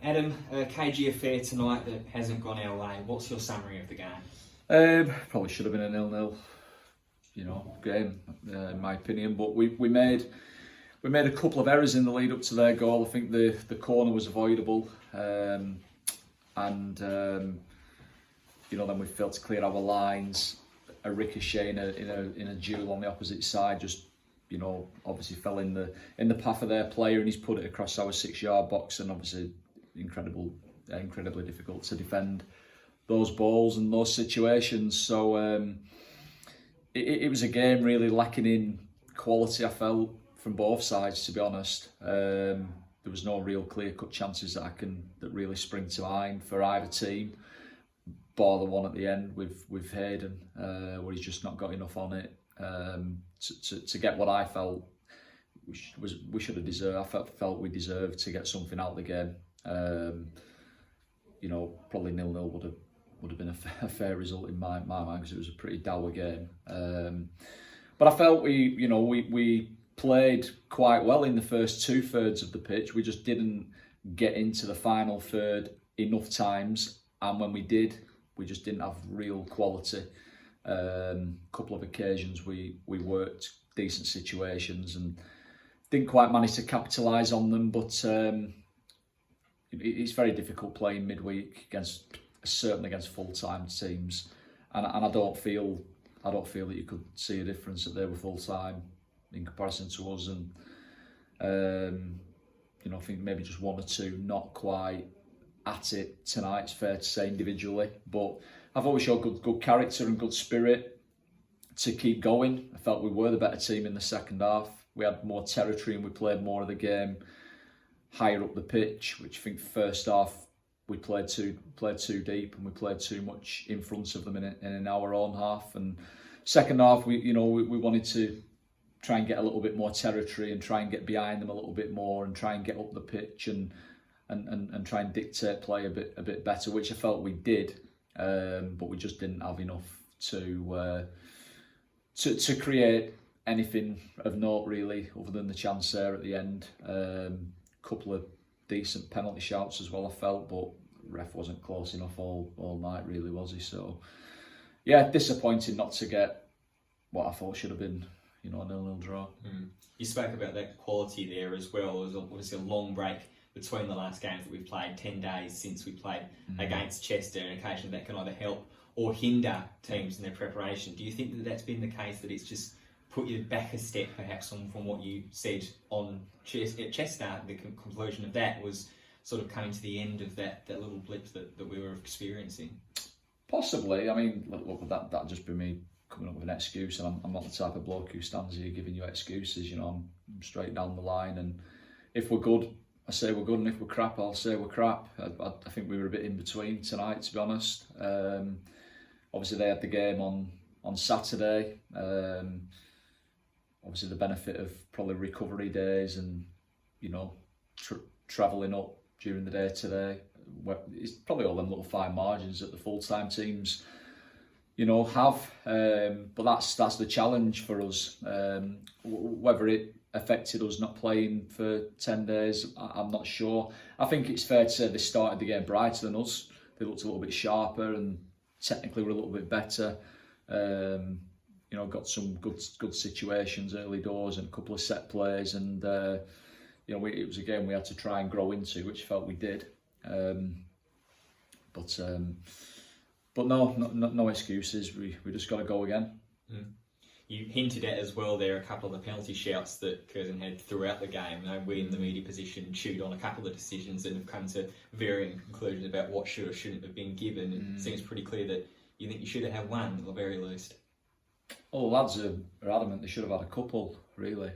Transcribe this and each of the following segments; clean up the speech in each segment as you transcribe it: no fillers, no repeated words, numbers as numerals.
Adam, a cagey affair tonight that hasn't gone our way. What's your summary of the game? Probably should have been a 0-0, game, in my opinion. But we made a couple of errors in the lead up to their goal. I think the corner was avoidable, and then we failed to clear our lines. A ricochet in a duel on the opposite side just obviously fell in the path of their player, and he's put it across our 6-yard box, and obviously incredibly difficult to defend those balls and those situations. So it was a game really lacking in quality, I felt, from both sides, to be honest. There was no real clear-cut chances that really spring to mind for either team, bar the one at the end with Hayden, where he's just not got enough on it to get what I felt we should have deserved. I felt we deserved to get something out of the game. Probably 0-0 would have been a fair result in my mind, because it was a pretty dour game. But I felt we played quite well in the first 2/3 of the pitch. We just didn't get into the final third enough times, and when we did, we just didn't have real quality. Couple of occasions we worked decent situations and didn't quite manage to capitalise on them, but it's very difficult playing midweek certainly against full-time teams, and I don't feel that you could see a difference that they were full-time in comparison to us, and I think maybe just one or two not quite at it tonight, it's fair to say, individually, but I've always showed good character and good spirit to keep going. I felt we were the better team in the second half. We had more territory and we played more of the game higher up the pitch, which I think first half we played too deep and we played too much in front of them in our own half. And second half, we wanted to try and get a little bit more territory and try and get behind them a little bit more and try and get up the pitch and try and dictate play a bit better, which I felt we did, but we just didn't have enough to create anything of note really, other than the chance there at the end. Couple of decent penalty shouts as well, I felt, but ref wasn't close enough all night really, was he? So yeah, disappointing not to get what I thought should have been a 0-0 draw. You spoke about that quality there as well. It was obviously a long break between the last games that we've played, 10 days since we played against Chester, and occasionally that can either help or hinder teams in their preparation. Do you think that that's been the case, that it's just put you back a step perhaps from what you said on Chester? The conclusion of that was sort of coming to the end of that little blip that we were experiencing. Possibly. I mean, look, that'd just be me coming up with an excuse, and I'm not the type of bloke who stands here giving you excuses. I'm straight down the line, and if we're good, I say we're good, and if we're crap, I'll say we're crap. I think we were a bit in between tonight, to be honest. Obviously they had the game on Saturday. Obviously the benefit of probably recovery days and travelling up during the day today. It's probably all them little fine margins that the full-time teams have, but that's the challenge for us. Whether it affected us not playing for 10 days, I'm not sure. I think it's fair to say they started the game brighter than us. They looked a little bit sharper and technically were a little bit better. Got some good situations early doors and a couple of set plays, and it was a game we had to try and grow into, which I felt we did. But no excuses. We just got to go again. You hinted at as well there a couple of the penalty shouts that Curzon had throughout the game. We in the media position chewed on a couple of decisions and have come to varying conclusions about what should or shouldn't have been given. It seems pretty clear that you think you should have had one at the very least. Oh, the lads are adamant they should have had a couple, really.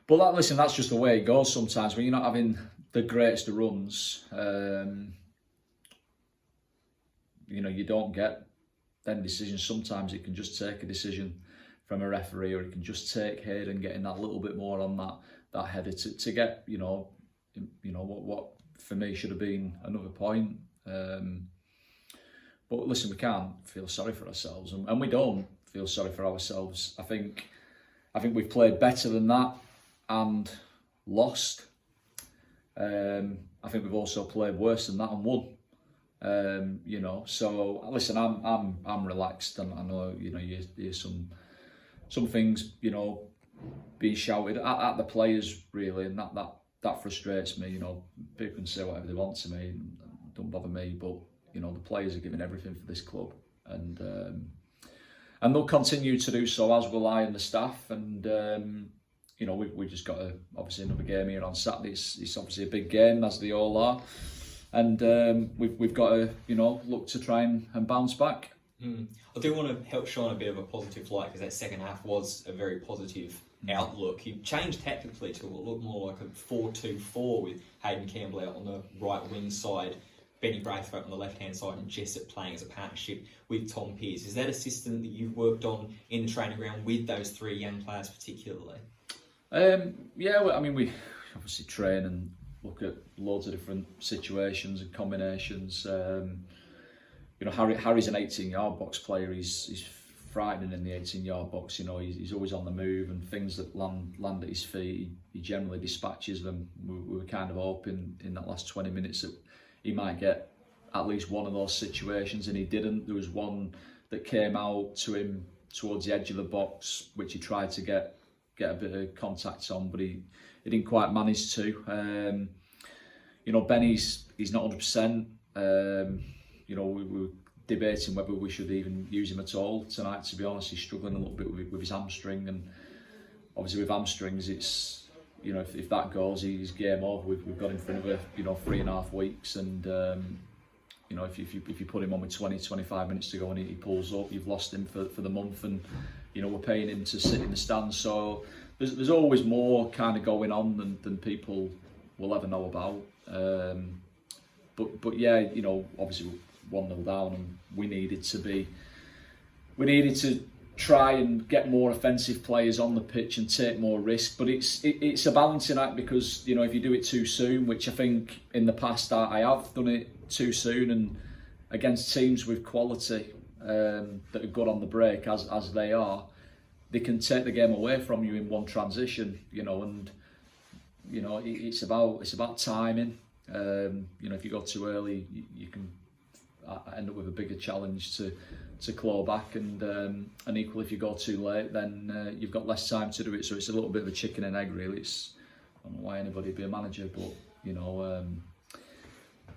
But that's just the way it goes sometimes. When you're not having the greatest of runs, you don't get them decisions. Sometimes it can just take a decision from a referee, or it can just take Hayden getting that little bit more on that header to get what for me should have been another point. But listen, we can't feel sorry for ourselves, and we don't feel sorry for ourselves. I think we've played better than that and lost. I think we've also played worse than that and won. You know, so listen, I'm relaxed, and I know, you know, you hear some things, you know, being shouted at the players, really, and that frustrates me. You know, people can say whatever they want to me, it don't bother me, but you know, the players are giving everything for this club, and they'll continue to do so, as will I and the staff. And you know, we've just got obviously another game here on Saturday. It's obviously a big game, as they all are, and we've got to, you know, look to try and bounce back. I do want to help shine a bit of a positive light, because that second half was a very positive outlook. You changed tactically to look more like a 4-2-4 with Hayden Campbell out on the right wing side, Benny Braithwaite on the left hand side, and Jessup playing as a partnership with Tom Pearce. Is that a system that you've worked on in the training ground with those three young players particularly? Yeah, well, I mean, we obviously train and look at loads of different situations and combinations. You know, Harry's an 18-yard box player. He's frightening in the 18-yard box. You know, he's always on the move, and things that land at his feet, he generally dispatches them. We were kind of hoping in that last 20 minutes that he might get at least one of those situations, and he didn't. There was one that came out to him towards the edge of the box, which he tried to get a bit of contact on, but he didn't quite manage to. You know, Benny's not 100%. You know, we were debating whether we should even use him at all tonight. To be honest, he's struggling a little bit with his hamstring, and obviously with hamstrings, it's, you know, if that goes, he's game over. We've got him for another, you know, 3.5 weeks, and you know, if you put him on with 20-25 minutes to go and he pulls up, you've lost him for the month, and you know, we're paying him to sit in the stands. So there's always more kind of going on than people will ever know about. But yeah, you know, obviously 1-0 down, and we needed to try and get more offensive players on the pitch and take more risk. But it's a balancing act, because you know, if you do it too soon, which I think in the past I have done it too soon, and against teams with quality that are good on the break as they are, they can take the game away from you in one transition. You know, and you know, it's about timing. You know, if you go too early, you can end up with a bigger challenge to claw back, and equally if you go too late, then you've got less time to do it. So it's a little bit of a chicken and egg, really. I don't know why anybody would be a manager, but you know,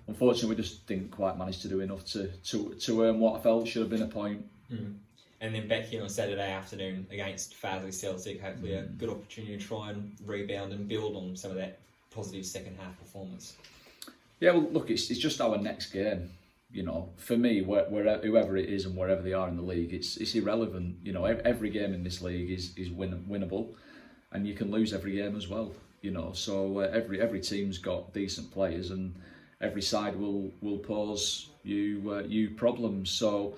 unfortunately we just didn't quite manage to do enough to earn what I felt should have been a point. And then back here on Saturday afternoon against Farsley Celtic, hopefully a good opportunity to try and rebound and build on some of that positive second half performance. Yeah, well, look, it's just our next game. You know, for me, whoever it is and wherever they are in the league, it's irrelevant. You know, every game in this league is winnable, and you can lose every game as well. You know, so every team's got decent players, and every side will pose you problems. So,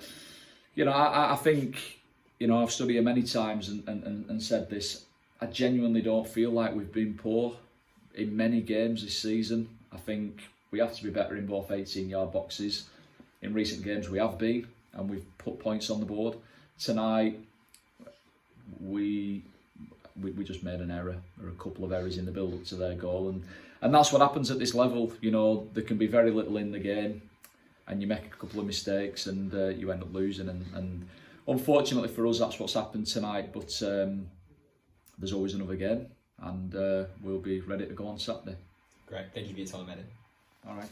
you know, I think, you know, I've stood here many times and said this. I genuinely don't feel like we've been poor in many games this season. I think we have to be better in both 18-yard boxes. In recent games we have been, and we've put points on the board. Tonight we just made an error, or a couple of errors in the build-up to their goal, and that's what happens at this level. You know, there can be very little in the game, and you make a couple of mistakes, and you end up losing. And unfortunately for us, that's what's happened tonight. But there's always another game, and we'll be ready to go on Saturday. Great, thank you for your time, Adam. All right.